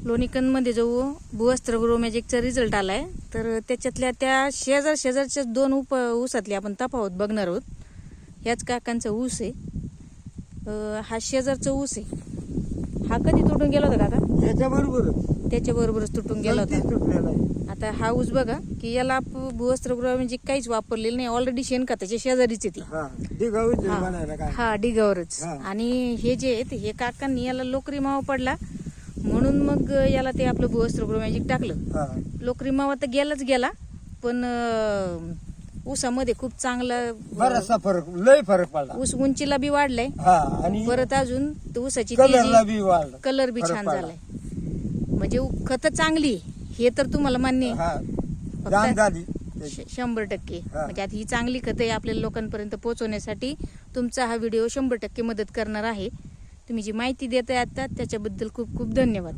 लोणीकंदमध्ये जो भूवस्त्र grow मॅजिकचा result आलाय, तर त्याच्यातल्या त्या शेजारच्या 2 ऊसातली आपण तफावत बघणार आहोत. ह्याच काकांचा ऊस आहे. हा शेजारचा ऊस आहे. हा कधी तुटून गेला होता काका? त्याच्याबरोबरच तुटून गेला होता. आता हा ऊस बघा की याला भूवस्त्र ग्रो मॅजिक काहीच वापरलेलं नाही. ऑलरेडी शेणखताच्या शेजारीच आहे ती. हा डिगावरच. आणि हे जे आहेत हे काकांनी याला लोकरी मावा पडला म्हणून मग याला ते आपलं भूवस्त्र ग्रो मॅजिक टाकलं. लोकरी मावा तर गेला पण ऊसामध्ये खूप चांगला बराचसा फरक, लय फरक पडला. ऊस उंचीला बी वाढलाय आणि परत अजून ऊसाची कलर बी छान झालाय. म्हणजे खत चांगली हे तर तुम्हाला मान्य आहे. 100% म्हणजे आता ही चांगली खत आहे आपल्याला लोकांपर्यंत पोहोचवण्यासाठी तुमचा हा व्हिडिओ 100% मदत करणार आहे. तुम्ही जी माहिती देताय आता त्याच्याबद्दल खूप खूप धन्यवाद.